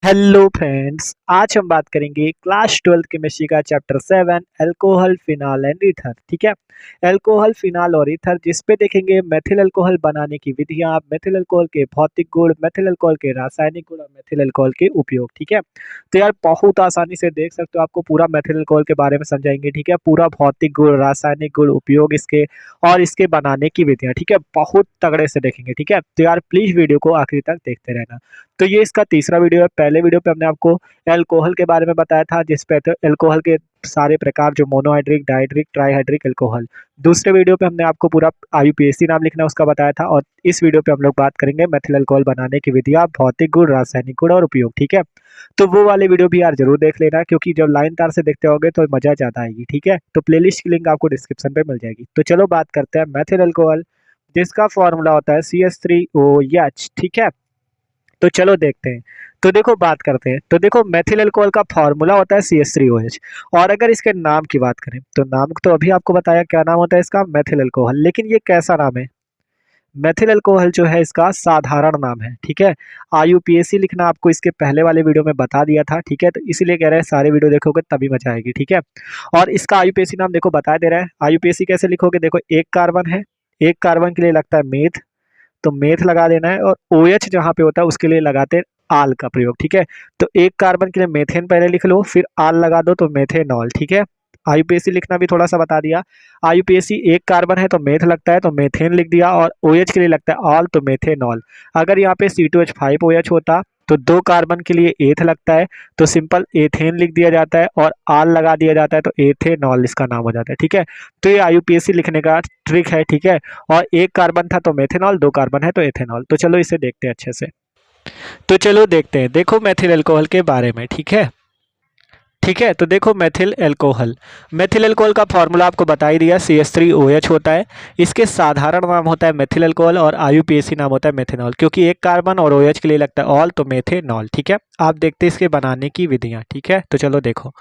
Hello friends, आज हम बात करेंगे क्लास 12 केमिस्ट्री का chapter 7 alcohol phenol and ether. ठीक है। अल्कोहल फिनॉल और ईथर जिस पे देखेंगे मेथिल अल्कोहल बनाने की विधियां, मेथिल अल्कोहल के भौतिक गुण, मेथिल अल्कोहल के रासायनिक गुण और मेथिल अल्कोहल के उपयोग। ठीक है। तो यार बहुत आसानी से देख सकते हो, आपको पूरा मेथिल अल्कोहल के बारे में समझाएंगे। ठीक है। पूरा भौतिक गुण, रासायनिक गुण, उपयोग इसके और इसके बनाने की विधियां। ठीक है। बहुत तगड़े से देखेंगे। ठीक है। तो यार प्लीज वीडियो को आखिरी तक देखते रहना। तो ये इसका तीसरा वीडियो है। पहले वीडियो पे हमने आपको अल्कोहल के बारे में बताया था, जिस पे तो अल्कोहल के सारे प्रकार, जो मोनोहाइड्रिक, डाइहाइड्रिक, ट्राइहाइड्रिक अल्कोहल। दूसरे वीडियो पे हमने आपको पूरा आईयूपीएसी नाम लिखना उसका बताया था, और इस वीडियो पे हम लोग बात करेंगे मेथिल अल्कोहल बनाने की विधियां, भौतिक गुण, रासायनिक गुण और उपयोग। ठीक है। तो वो वाले वीडियो भी यार जरूर देख लेना, क्योंकि जब लाइन तार से देखते होगे तो मजा ज्यादा आएगी। ठीक है। तो प्लेलिस्ट की लिंक आपको डिस्क्रिप्शन पे मिल जाएगी। तो चलो बात करते हैं मेथिल अल्कोहल, जिसका फॉर्मूला होता है CH3OH। ठीक है। तो चलो देखते हैं। तो देखो बात करते हैं। तो देखो मेथिल अल्कोहल का फॉर्मूला होता है CH3OH। और अगर इसके नाम की बात करें तो नाम तो अभी आपको बताया क्या नाम होता है इसका, मेथिल अल्कोहल। लेकिन ये कैसा नाम है? मेथिल अल्कोहल जो है इसका साधारण नाम है। ठीक है। आईयूपीएसी लिखना आपको इसके पहले वाले वीडियो में बता दिया था। ठीक है। तो इसीलिए कह रहे हैं सारे वीडियो देखोगे तभी मजा आएगी। ठीक है। और इसका आईयूपीएसी नाम देखो बता दे रहा है। आईयूपीएसी कैसे लिखोगे? देखो, एक कार्बन है, एक कार्बन के लिए लगता है मेथ, तो मेथ लगा देना है। और OH जहाँ पे होता है उसके लिए लगाते हैं आल का प्रयोग। ठीक है। तो एक कार्बन के लिए मेथेन पहले लिख लो, फिर आल लगा दो तो मेथेनॉल। ठीक है। आईयूपीएसी लिखना भी थोड़ा सा बता दिया। आईयूपीएसी, एक कार्बन है तो मेथ लगता है तो मेथेन लिख दिया, और OH के लिए लगता है आल तो मेथेनॉल। अगर यहाँ पे C2H5OH होता तो दो कार्बन के लिए एथ लगता है, तो सिंपल एथेन लिख दिया जाता है, और आल लगा दिया जाता है तो एथेनॉल इसका नाम हो जाता है। ठीक है। तो ये आईयूपीएसी लिखने का ट्रिक है। ठीक है। और एक कार्बन था तो मेथेनॉल, दो कार्बन है तो एथेनॉल। तो चलो इसे देखते हैं अच्छे से। तो चलो देखते हैं। देखो मेथिल अल्कोहल के बारे में। ठीक है। ठीक है। तो देखो मेथिल अल्कोहल, मेथिल अल्कोहल का फॉर्मूला आपको बता ही दिया, CH3OH होता है। इसके साधारण नाम होता है मेथिल अल्कोहल, और आईयूपीएसी नाम होता है मेथेनॉल, क्योंकि एक कार्बन और OH के लिए लगता है ऑल तो मेथेनॉल। ठीक है। आप देखते हैं इसके बनाने की विधियां। ठीक है। तो चलो देखो,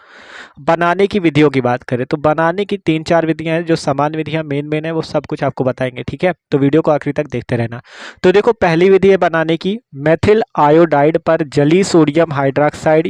बनाने की विधियों की बात करें तो बनाने की 3-4 विधियां हैं, जो समान विधियां मेन है वो सब कुछ आपको बताएंगे। ठीक है। तो वीडियो को आखिरी तक देखते रहना। तो देखो, पहली विधि है बनाने की, मेथिल आयोडाइड पर जली सोडियम हाइड्रोक्साइड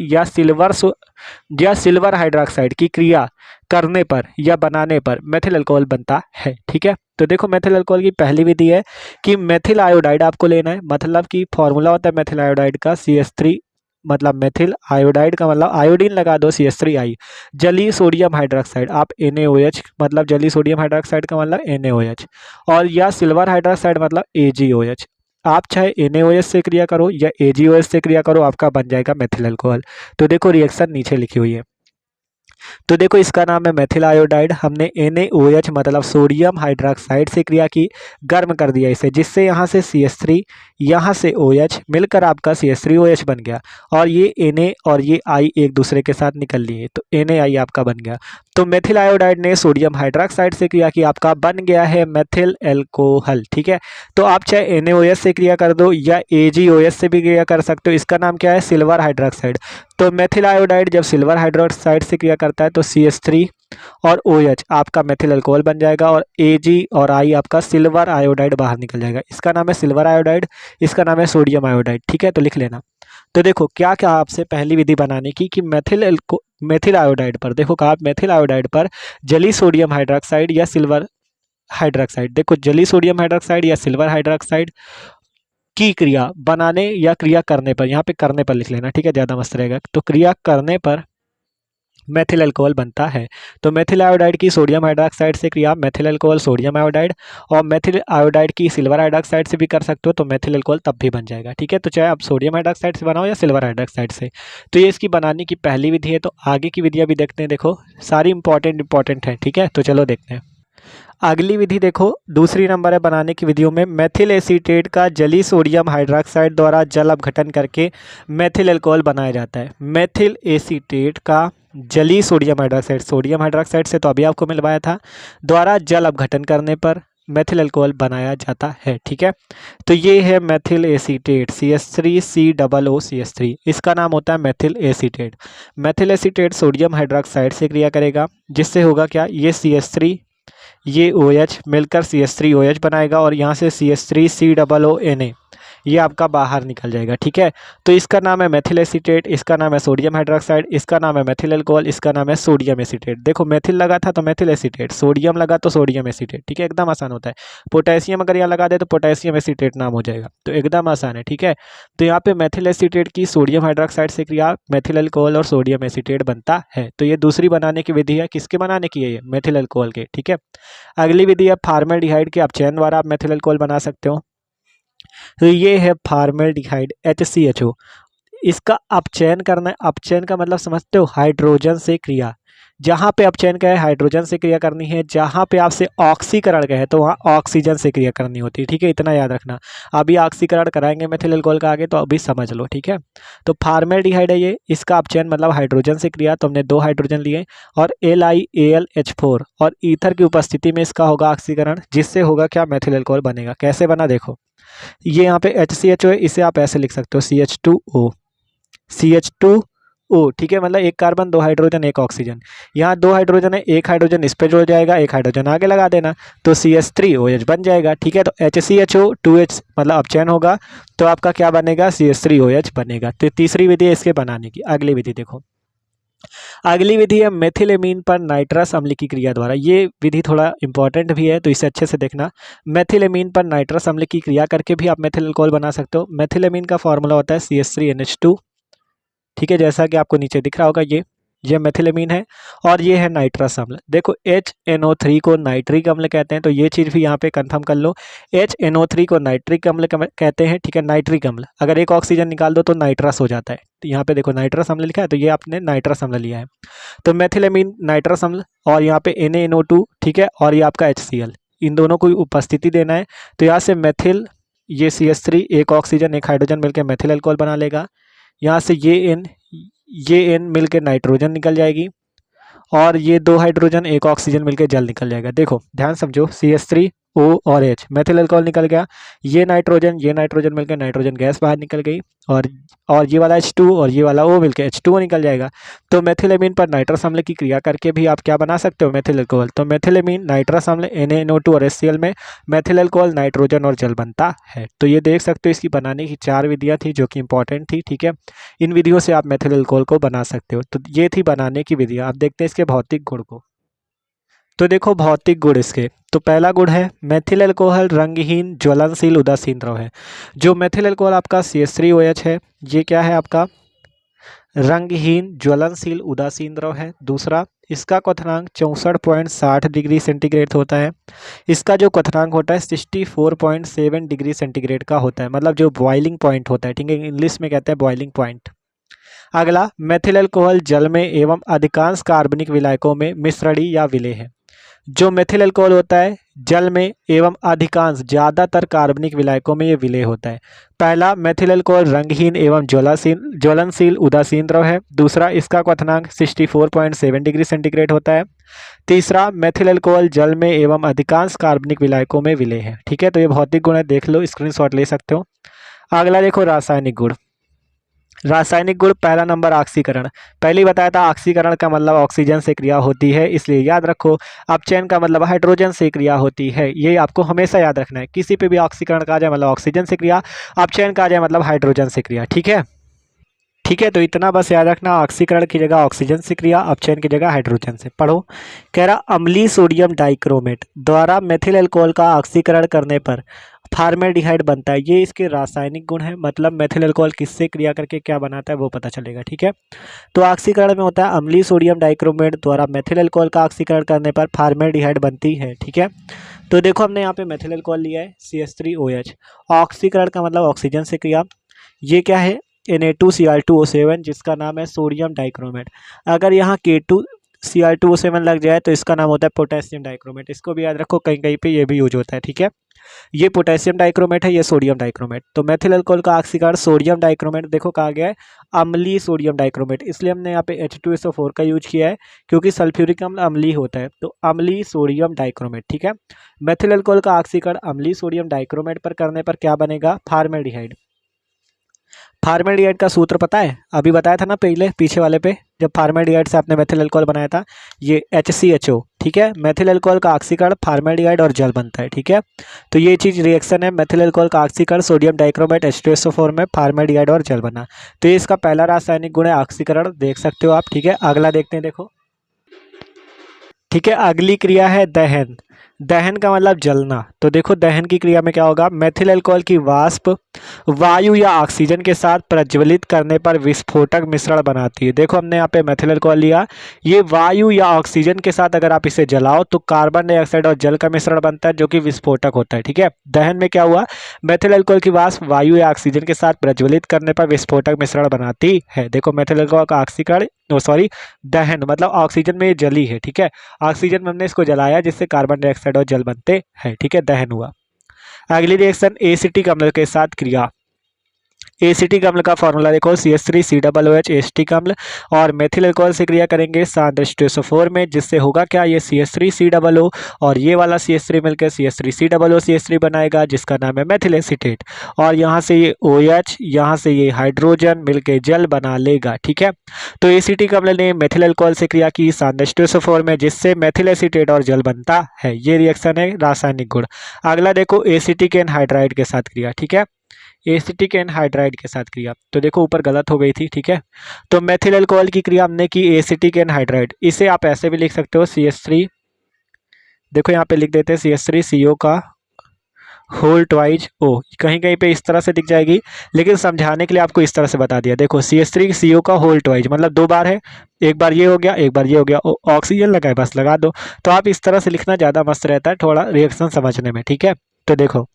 या सिल्वर हाइड्रोक्साइड की क्रिया करने पर या बनाने पर मेथिल अल्कोहल बनता है। ठीक है। तो देखो, मेथिल अल्कोहल की पहली विधि है कि मेथिल आयोडाइड आपको लेना है, मतलब कि फॉर्मूला होता है मेथिल आयोडाइड का CH3, मतलब मेथिल आयोडाइड का मतलब आयोडीन लगा दो CH3I, जली सोडियम हाइड्रोक्साइड आप NaOH, मतलब जली सोडियम हाइड्रोक्साइड का मतलब NaOH, और या सिल्वर हाइड्रोक्साइड मतलब AgOH। आप चाहे NaOH से क्रिया करो या AgOH से क्रिया करो, आपका बन जाएगा मेथिल अल्कोहल। तो देखो रिएक्शन नीचे लिखी हुई है। तो देखो, इसका नाम है मेथिल आयोडाइड। हमने NaOH मतलब सोडियम हाइड्रोक्साइड से क्रिया की, गर्म कर दिया इसे, जिससे यहाँ से CH3, यहाँ से OH मिलकर आपका CH3OH बन गया, और ये Na और ये I एक दूसरे के साथ निकल लिए, तो NaI आपका बन गया। तो मेथिल आयोडाइड ने सोडियम हाइड्रोक्साइड से क्रिया की, आपका बन गया है मेथिल अल्कोहल। ठीक है। तो आप चाहे NaOH से क्रिया कर दो या AgOH से भी क्रिया कर सकते हो। इसका नाम क्या है? Silver hydroxide. तो मेथिल आयोडाइड जब सिल्वर हाइड्रोक्साइड से क्रिया करता है तो CH3 और OH आपका मेथिल अल्कोहल बन जाएगा, और Ag और I आपका सिल्वर आयोडाइड बाहर निकल जाएगा। इसका नाम है सिल्वर आयोडाइड, इसका नाम है सोडियम आयोडाइड। ठीक है। तो लिख लेना। तो देखो क्या क्या आपसे पहली विधि बनाने की कि मेथिल आयोडाइड पर, देखो कहा मेथिल आयोडाइड पर जली सोडियम हाइड्रोक्साइड या सिल्वर हाइड्रोक्साइड, देखो जली सोडियम हाइड्रोक्साइड या सिल्वर हाइड्रोक्साइड की क्रिया बनाने या क्रिया करने पर, यहाँ पे करने पर लिख लेना। ठीक है। ज़्यादा मस्त रहेगा। तो क्रिया करने पर मेथिल अल्कोहल बनता है। तो मेथिल आयोडाइड की सोडियम हाइड्रोक्साइड से क्रिया मेथिल अल्कोहल सोडियम आयोडाइड, और मेथिल आयोडाइड की सिल्वर हाइड्रोक्साइड से भी कर सकते हो, तो मेथिल अल्कोहल तब भी बन जाएगा। ठीक है। तो चाहे आप सोडियम हाइड्रोक्साइड से बनाओ या सिल्वर हाइड्रोक्साइड से। तो ये इसकी बनाने की पहली विधि है। तो आगे की विधियाँ भी देखते हैं। देखो सारी इंपॉर्टेंट है। ठीक है। तो चलो देखते हैं। अगली विधि देखो, दूसरी नंबर है बनाने की विधियों में, मेथिल एसीटेट का जली सोडियम हाइड्रोक्साइड द्वारा जल अपघटन करके मेथिल अल्कोहल बनाया जाता है। मेथिल एसीटेट का जली सोडियम हाइड्रोक्साइड से तो अभी आपको मिलवाया था, द्वारा जल अपघटन करने पर मेथिल अल्कोहल बनाया जाता है। ठीक है। तो ये है मेथिल एसीटेट CH3COOCH3, इसका नाम होता है methyl acetate. Methyl acetate sodium hydroxide से क्रिया करेगा, जिससे होगा क्या, ये CH3 ये OH मिलकर CH3OH बनाएगा, और यहाँ से CH3COONA ये आपका बाहर निकल जाएगा। ठीक है, तो इसका नाम है मेथिल एसीटेट, इसका नाम है सोडियम हाइड्रोक्साइड, इसका नाम है मेथिल अल्कोहल, इसका नाम है सोडियम एसीटेट। देखो मेथिल लगा था तो मेथिल एसीटेट, सोडियम लगा तो सोडियम एसीटेट। ठीक है, एकदम आसान होता है। पोटेशियम अगर यहाँ लगा दे तो पोटेशियम एसीटेट नाम हो जाएगा, तो एकदम आसान है। ठीक है, तो यहाँ पे मेथिल एसीटेट की सोडियम हाइड्रोक्साइड से क्रिया मेथिल अल्कोहल और सोडियम एसीटेट बनता है। तो ये दूसरी बनाने की विधि है, किसके बनाने की है? ये मेथिल अल्कोहल के। ठीक है, अगली विधि है फॉर्मेल्डिहाइड के अपचयन द्वारा आप मेथिल अल्कोहल बना सकते हो। तो ये है फॉर्मेल्डिहाइड HCHO। इसका अपचयन करना है, अपचयन का मतलब समझते हो? हाइड्रोजन से क्रिया। जहाँ पे अपचयन का है हाइड्रोजन से क्रिया करनी है, जहाँ पे आपसे ऑक्सीकरण का है तो वहाँ ऑक्सीजन से क्रिया करनी होती है। ठीक है, इतना याद रखना। अभी ऑक्सीकरण कराएंगे मेथिल अल्कोहल का आगे, तो अभी समझ लो। ठीक है, तो फॉर्मेल्डिहाइड है ये, इसका अपचयन मतलब हाइड्रोजन से क्रिया, तो हमने 2 हाइड्रोजन लिए और LiAlH4 और ईथर की उपस्थिति में इसका होगा ऑक्सीकरण, जिससे होगा क्या? मेथिल अल्कोहल बनेगा। कैसे बना देखो, ये यहाँ पे HCHO है, इसे आप ऐसे लिख सकते हो CH2O। ठीक है, मतलब एक कार्बन 2 हाइड्रोजन 1 ऑक्सीजन। यहाँ 2 हाइड्रोजन है, 1 हाइड्रोजन इस पे जुड़ जाएगा, 1 हाइड्रोजन आगे लगा देना, तो CH3OH बन जाएगा। ठीक है, तो HCHO 2H मतलब अपचयन होगा, तो आपका क्या बनेगा? CH3OH बनेगा। तो तीसरी विधि है इसके बनाने की। अगली विधि देखो, अगली विधि है मेथिलेमीन पर नाइट्रस अम्ल की क्रिया द्वारा। ये विधि थोड़ा इंपॉर्टेंट भी है, तो इसे अच्छे से देखना। मेथिलेमीन पर नाइट्रस अम्ल की क्रिया करके भी आप मेथिल अल्कोहल बना सकते हो। मेथिलेमीन का फॉर्मूला होता है CH3NH2। ठीक है, जैसा कि आपको नीचे दिख रहा होगा, ये मेथिलेमीन है और ये है नाइट्रस अम्ल। देखो HNO3 को नाइट्रिक अम्ल कहते हैं, तो ये चीज़ भी यहाँ पे कंफर्म कर लो। HNO3 को नाइट्रिक अम्ल कहते हैं। ठीक है, नाइट्रिक अम्ल, अगर एक ऑक्सीजन निकाल दो तो नाइट्रस हो जाता है। तो यहाँ पे देखो नाइट्रस अम्ल लिखा है, तो ये आपने नाइट्रस अम्ल लिया है। तो मेथिलेमीन नाइट्रस अम्ल और यहाँ पे NaNO2। ठीक है, और ये आपका HCl, इन दोनों को उपस्थिति देना है। तो यहाँ से मेथिल, ये CH3 एक ऑक्सीजन 1 हाइड्रोजन मिलकर मेथिल अल्कोहल बना लेगा। यहाँ से ये N मिलकर नाइट्रोजन निकल जाएगी और ये 2 हाइड्रोजन 1 ऑक्सीजन मिलकर जल निकल जाएगा। देखो ध्यान समझो, CH3O और H मेथिल अल्कोहल निकल गया, ये नाइट्रोजन मिलकर नाइट्रोजन गैस बाहर निकल गई और ये वाला H2 और ये वाला O मिलकर H2O निकल जाएगा। तो मेथिलेमीन पर नाइट्रस अम्ल की क्रिया करके भी आप क्या बना सकते हो? Methyl alcohol. तो मेथिलेमीन नाइट्रस अम्ल NaNO2 और HCl में मेथिल अल्कोहल नाइट्रोजन और जल बनता है। तो ये देख सकते हो, इसकी बनाने की 4 विधियाँ थी जो कि इंपॉर्टेंट थी। ठीक है, इन विधियों से आप मेथिल अल्कोहल को बना सकते हो। तो ये थी बनाने की विधियाँ। आप देखते हैं इसके भौतिक गुण को। तो देखो भौतिक गुण इसके, तो पहला गुण है मेथिल अल्कोहल रंगहीन ज्वलनशील उदासीन द्रव है। जो मेथिल अल्कोहल आपका CH3OH है, ये क्या है? आपका रंगहीन ज्वलनशील उदासीन द्रव है। दूसरा, इसका क्वथनांक 64.60 डिग्री सेंटीग्रेड होता है। इसका जो क्वथनांक होता है 64.7 डिग्री सेंटीग्रेड का होता है, मतलब जो बॉइलिंग पॉइंट होता है। ठीक है, इंग्लिश में कहते हैं बॉइलिंग पॉइंट। अगला, मेथिल अल्कोहल जल में एवं अधिकांश कार्बनिक विलायकों में मिश्रणीय या विलेय है। जो मेथिल अल्कोहल होता है जल में एवं अधिकांश ज़्यादातर कार्बनिक विलायकों में ये विलेय होता है। पहला, मेथिल अल्कोहल रंगहीन एवं ज्वलनशील उदासीन द्रव है। दूसरा, इसका क्वथनांक 64.7 डिग्री सेंटीग्रेड होता है। तीसरा, मेथिल अल्कोहल जल में एवं अधिकांश कार्बनिक विलायकों में विलेय है। ठीक है, तो ये भौतिक गुण है, देख लो, स्क्रीनशॉट ले सकते हो। अगला देखो रासायनिक गुण। रासायनिक गुण, पहला नंबर ऑक्सीकरण। पहले ही बताया था ऑक्सीकरण का मतलब ऑक्सीजन से क्रिया होती है, इसलिए याद रखो। अपचयन का मतलब हाइड्रोजन से क्रिया होती है, ये आपको हमेशा याद रखना है। किसी पे भी ऑक्सीकरण कहा जाए मतलब ऑक्सीजन से क्रिया, अपचयन कहा जाए मतलब हाइड्रोजन से क्रिया। ठीक है, ठीक है, तो इतना बस याद रखना, ऑक्सीकरण की जगह ऑक्सीजन से क्रिया, अपचयन की जगह हाइड्रोजन से। पढ़ो, कह रहा अम्लीय सोडियम डाइक्रोमेट द्वारा मेथिल अल्कोहल का ऑक्सीकरण करने पर फॉर्मेल्डिहाइड बनता है। ये इसके रासायनिक गुण है, मतलब मेथिल अल्कोहल किससे क्रिया करके क्या बनाता है वो पता चलेगा। ठीक है, तो ऑक्सीकरण में होता है अम्लीय सोडियम डाइक्रोमेट द्वारा मेथिल अल्कोहल का ऑक्सीकरण करने पर फॉर्मेल्डिहाइड बनती है। ठीक है, तो देखो हमने यहाँ पे मेथिल अल्कोहल लिया है CH3OH, ऑक्सीकरण का मतलब ऑक्सीजन से क्रिया। ये क्या है? Na2Cr2O7, जिसका नाम है सोडियम डाइक्रोमेट। अगर यहाँ K2Cr2O7 लग जाए तो इसका नाम होता है पोटेशियम डाइक्रोमेट। इसको भी याद रखो, कहीं कहीं पे ये भी यूज होता है। ठीक है, ये पोटेशियम डाइक्रोमेट है, ये सोडियम डाइक्रोमेट। तो मेथिल अल्कोहल का ऑक्सीकरण सोडियम डाइक्रोमेट, देखो कहा गया है अम्लीय सोडियम डाइक्रोमेट, इसलिए हमने यहाँ पे H2SO4 का यूज किया है, क्योंकि सल्फ्यूरिक अम्ल अम्लीय होता है, तो अम्लीय सोडियम डाइक्रोमेट। ठीक है, मेथिल अल्कोहल का ऑक्सीकरण अम्लीय सोडियम डाइक्रोमेट पर करने पर क्या बनेगा? फॉर्मेल्डिहाइड। फार्मेल्डिहाइड का सूत्र पता है, अभी बताया था ना पहले पीछे वाले पे, जब फार्मेल्डिहाइड से आपने मेथिल अल्कोहल बनाया था, ये HCHO, ठीक है। मेथिल अल्कोहल का ऑक्सीकरण, फार्मेल्डिहाइड और जल बनता है, ठीक है। तो ये चीज़ रिएक्शन है, मेथिल अल्कोहल का ऑक्सीकरण, सोडियम डाइक्रोमेट H2SO4 में फार्मेल्डिहाइड और जल बना। तो ये इसका पहला रासायनिक गुण है ऑक्सीकरण, देख सकते हो आप, ठीक है। अगला देखते हैं, देखो, ठीक है। अगली क्रिया है दहन। दहन का मतलब जलना। तो देखो दहन की क्रिया में क्या होगा, मेथिल अल्कोहल की वाष्प वायु या ऑक्सीजन के साथ प्रज्वलित करने पर विस्फोटक मिश्रण बनाती है। देखो हमने यहाँ पे मेथिल अल्कोहल लिया, ये वायु या ऑक्सीजन के साथ अगर आप इसे जलाओ तो कार्बन डाइऑक्साइड और जल का मिश्रण बनता है जो कि विस्फोटक होता है, ठीक है। दहन में क्या हुआ, मेथिल अल्कोहल की वाष्प वायु या ऑक्सीजन के साथ प्रज्वलित करने पर विस्फोटक मिश्रण बनाती है। देखो मेथिल अल्कोहल का ऑक्सीकरण, सॉरी, दहन मतलब ऑक्सीजन में ये जली है, ठीक है। ऑक्सीजन में हमने इसको जलाया जिससे कार्बन डाइऑक्साइड और जल बनते हैं, ठीक है, दहन हुआ। अगली रिएक्शन एसिटिक अम्ल के साथ क्रिया। एसिटिक अम्ल का फॉर्मूला देखो, CH3COOH एसिटिक अम्ल, और मेथिल अल्कोहल से क्रिया करेंगे सांद्र H2SO4 में, जिससे होगा क्या, ये CH3COO और ये वाला CH3 मिलकर CH3COO बनाएगा जिसका नाम है मेथिल एसीटेट, और यहाँ से ये OH, यहाँ से ये हाइड्रोजन मिलके जल बना लेगा, ठीक है। तो एसिटिक अम्ल ने मेथिल अल्कोहल से क्रिया की सांद्र H2SO4 में, जिससे मेथिल एसीटेट और जल बनता है। ये रिएक्शन है रासायनिक गुण। अगला देखो एसिटिक एनहाइड्राइड के साथ क्रिया, ठीक है। एसिटिक एनहाइड्राइड के साथ क्रिया, तो देखो ऊपर गलत हो गई थी, ठीक है। तो मेथिल अल्कोहल की क्रिया हमने की एसिटिक एनहाइड्राइड, इसे आप ऐसे भी लिख सकते हो CH3, देखो यहाँ पे लिख देते हैं CH3CO का होल ट्वाइज O, कहीं कहीं पे इस तरह से दिख जाएगी, लेकिन समझाने के लिए आपको इस तरह से बता दिया। देखो CH3CO का होल ट्वाइज मतलब दो बार है, एक बार ये हो गया, एक बार ये हो गया, ऑक्सीजन लगा है बस लगा दो। तो आप इस तरह से लिखना ज़्यादा मस्त रहता है थोड़ा रिएक्शन समझने में, ठीक है। तो देखो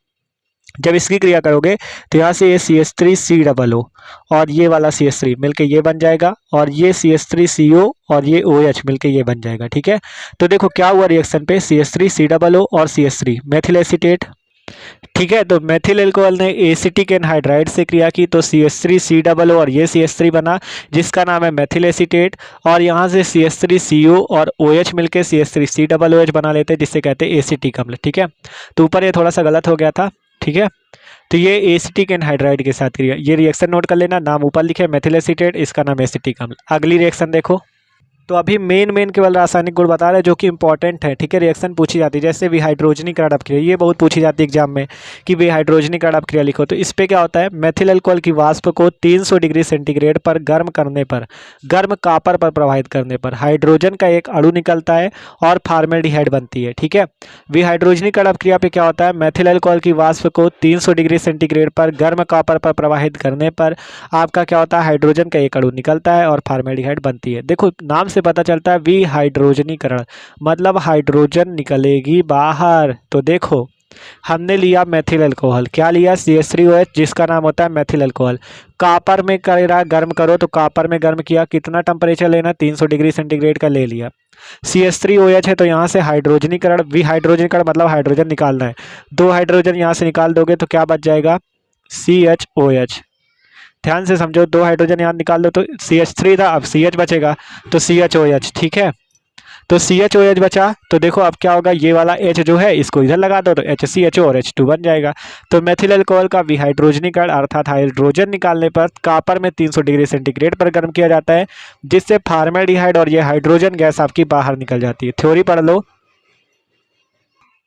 जब इसकी क्रिया करोगे तो यहाँ से ये CH3COO और ये वाला CH3 मिलके ये बन जाएगा, और ये CH3CO और ये OH मिलके ये बन जाएगा, ठीक है। तो देखो क्या हुआ रिएक्शन पे, CH3COO और CH3 मेथिल एसीटेट, ठीक है। तो मेथिल अल्कोहल ने एसिटिक एनहाइड्राइड से क्रिया की तो CH3COO और ये CH3 बना जिसका नाम है मेथिल एसीटेट, और यहाँ से CH3CO और OH मिलके CH3COOH बना लेते हैं जिससे कहते हैं एसिटिक अम्ल, ठीक है। तो ऊपर ये थोड़ा सा गलत हो गया था, ठीक है। तो ये एसिटिक एनहाइड्राइड के साथ क्रिया, ये रिएक्शन नोट कर लेना, नाम ऊपर लिखे मेथिल एसीटेट, इसका नाम एसिटिक अम्ल। अगली रिएक्शन देखो, तो अभी मेन केवल रासायनिक गुण बता रहे हैं जो कि इंपॉर्टेंट है, ठीक है। रिएक्शन पूछी जाती है जैसे विहाइड्रोजनीकरण अपक्रिया, ये बहुत पूछी जाती है एग्जाम में कि विहाइड्रोजनीकरण अपक्रिया लिखो। तो इस पे क्या होता है, मेथिल अल्कोहल की वाष्प को 300 डिग्री सेंटीग्रेड पर गर्म करने पर, गर्म कॉपर पर प्रवाहित करने पर हाइड्रोजन का एक अणु निकलता है और फार्मेल्डिहाइड बनती है, ठीक है। विहाइड्रोजनीकरण अपक्रिया पे क्या होता है, मेथिल अल्कोहल की वाष्प को 300 डिग्री सेंटीग्रेड पर गर्म कॉपर पर प्रवाहित करने पर आपका क्या होता है, हाइड्रोजन का एक अणु निकलता है और फार्मेल्डिहाइड बनती है। देखो नाम से पता चलता है विहाइड्रोजनीकरण मतलब हाइड्रोजन निकलेगी बाहर। तो देखो हमने लिया मेथिल अल्कोहल, क्या लिया, CH3OH जिसका नाम होता है मेथिल अल्कोहल, कॉपर में कर रहा गर्म करो तो कॉपर में गर्म किया, कितना टेम्परेचर लेना, 300 डिग्री सेंटीग्रेड का ले लिया। CH3OH है तो यहाँ से हाइड्रोजनीकरण, विहाइड्रोजनीकरण मतलब हाइड्रोजन निकालना है, दो हाइड्रोजन यहाँ से निकाल दोगे तो क्या बच जाएगा, CHOH। ध्यान से समझो, दो हाइड्रोजन यहाँ निकाल दो तो CH3 था, अब CH बचेगा तो CHOH, ठीक है। तो CHOH बचा तो देखो अब क्या होगा, ये वाला H जो है इसको इधर लगा दो तो HCHO और H2 बन जाएगा। तो मेथिल अल्कोहल का विहाइड्रोजनीकरण अर्थात हाइड्रोजन निकालने पर कॉपर में 300 डिग्री सेंटीग्रेड पर गर्म किया जाता है जिससे फार्मेल्डिहाइड और ये हाइड्रोजन गैस आपकी बाहर निकल जाती है। थ्योरी पढ़ लो,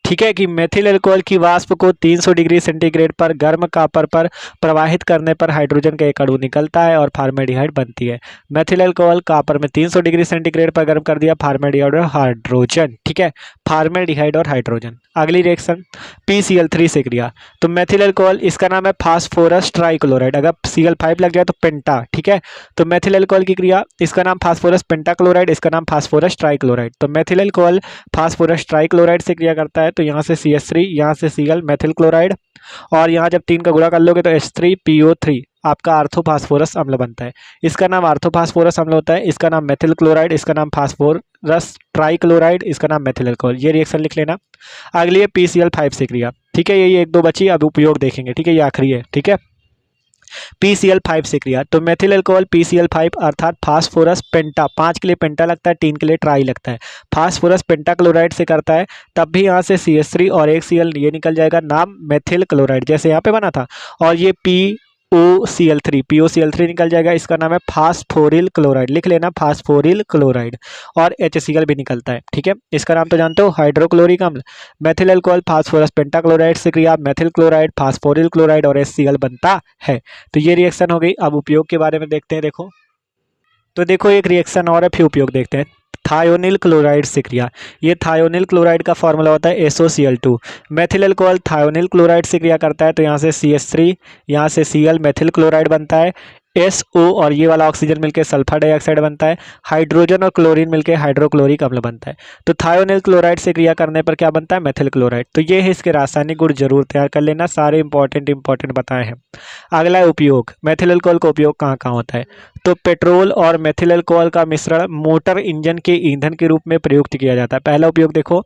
ठीक है, कि मेथिल अल्कोहल की वाष्प को 300 डिग्री सेंटीग्रेड पर गर्म कॉपर पर प्रवाहित करने पर हाइड्रोजन का एक अणु निकलता है और फार्मेल्डिहाइड बनती है। मेथिल अल्कोहल कॉपर में 300 डिग्री सेंटीग्रेड पर गर्म कर दिया, फार्मेल्डिहाइड और हाइड्रोजन, ठीक है, फार्मेल्डिहाइड और हाइड्रोजन। अगली रिएक्शन PCl3 से क्रिया, तो मेथिल अल्कोहल इसका नाम है फास्फोरस ट्राइक्लोराइड, अगर Cl5 लग जाए तो पेंटा, ठीक है। तो मेथिल अल्कोहल की क्रिया, इसका नाम फास्फोरस पेंटाक्लोराइड, इसका नाम फास्फोरस ट्राइक्लोराइड। तो मेथिल अल्कोहल फास्फोरस ट्राइक्लोराइड से क्रिया करता है तो यहाँ से CH3, यहाँ से Cl मेथिल क्लोराइड, और यहाँ जब 3 का गुणा कर लोगे तो H3PO3 आपका आर्थोफास्फोरस अम्ल बनता है। इसका नाम आर्थोफास्फोरस अम्ल होता है, इसका नाम मेथिल क्लोराइड, इसका नाम फास्फोरस ट्राइक्लोराइड, इसका नाम मेथिल अल्कोहल। ये रिएक्शन लिख लेना। अगली है PCl5 से क्रिया, ठीक है, ये एक दो बची, अब उपयोग देखेंगे, ठीक है, ये आखिरी है, ठीक है। PCl5 से क्रिया, तो मेथिल अल्कोहल PCl5 अर्थात फास्फोरस पेंटा, 5 के लिए पेंटा लगता है, 3 के लिए ट्राई लगता है, फास्फोरस पेंटाक्लोराइड से करता है, तब भी यहाँ से CH3 और एक Cl ये निकल जाएगा, नाम मेथिल क्लोराइड जैसे यहाँ पे बना था, और ये P POCl3, POCl3 निकल जाएगा, इसका नाम है फास्फोरिल क्लोराइड, लिख लेना फास्फोरिल क्लोराइड। और HCl भी निकलता है, ठीक है। इसका नाम तो जानते हो, हाइड्रोक्लोरिक अम्ल। मेथिल अल्कोहल फास्फोरस पेंटाक्लोराइड से क्रिया मेथिल क्लोराइड, फास्फोरिल क्लोराइड और HCl बनता है। तो ये रिएक्शन हो गई। अब उपयोग के बारे में देखते हैं। देखो तो देखो एक रिएक्शन और है, फिर उपयोग देखते हैं। थायोनिल क्लोराइड से क्रिया, ये थायोनिल क्लोराइड का फॉर्मूला होता है SOCl2। Methyl alcohol thionyl chloride से क्रिया करता है, तो यहाँ से CH3, यहाँ से Cl मेथिल क्लोराइड बनता है। SO और ये वाला ऑक्सीजन मिलकर सल्फर डाइऑक्साइड बनता है। हाइड्रोजन और क्लोरीन मिलकर हाइड्रोक्लोरिक अम्ल बनता है। तो थायोनिल क्लोराइड से क्रिया करने पर क्या बनता है, मेथिल क्लोराइड। तो ये है इसके रासायनिक गुण, जरूर तैयार कर लेना, सारे इंपॉर्टेंट बताए हैं। अगला है उपयोग। मेथिल अल्कोहल का उपयोग कहाँ कहाँ होता है, तो पेट्रोल और मेथिल अल्कोहल का मिश्रण मोटर इंजन के ईंधन के रूप में प्रयुक्त किया जाता है। पहला उपयोग देखो,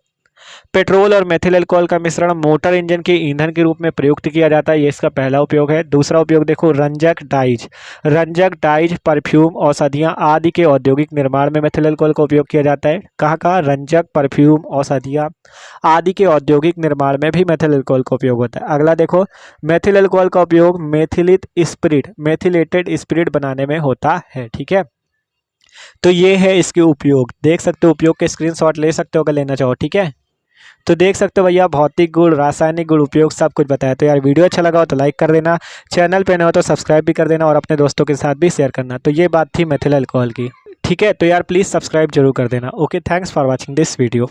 पेट्रोल और मेथिल अल्कोहल का मिश्रण मोटर इंजन के ईंधन के रूप में प्रयुक्त किया जाता है, ये इसका पहला उपयोग है। दूसरा उपयोग देखो, रंजक डाइज, रंजक डाइज, परफ्यूम, औषधियाँ आदि के औद्योगिक निर्माण में मेथिल अल्कोहल का उपयोग किया जाता है। कहाँ कहाँ, रंजक, परफ्यूम, औषधियाँ आदि के औद्योगिक निर्माण में भी मेथिल अल्कोहल का उपयोग होता है। अगला देखो, मेथिल अल्कोहल का उपयोग मेथिलित स्पिरिट, मेथिलेटेड स्पिरिट बनाने में होता है, ठीक है। तो ये है इसके उपयोग, देख सकते हो, उपयोग के स्क्रीनशॉट ले सकते हो अगर लेना चाहो, ठीक है। तो देख सकते हो भैया, भौतिक गुण, रासायनिक गुण, उपयोग सब कुछ बताया। तो यार वीडियो अच्छा लगा हो तो लाइक कर देना, चैनल पे नए हो तो सब्सक्राइब भी कर देना और अपने दोस्तों के साथ भी शेयर करना। तो ये बात थी मेथिल अल्कोहल की, ठीक है। तो यार प्लीज़ सब्सक्राइब जरूर कर देना। Okay, thanks for watching this video.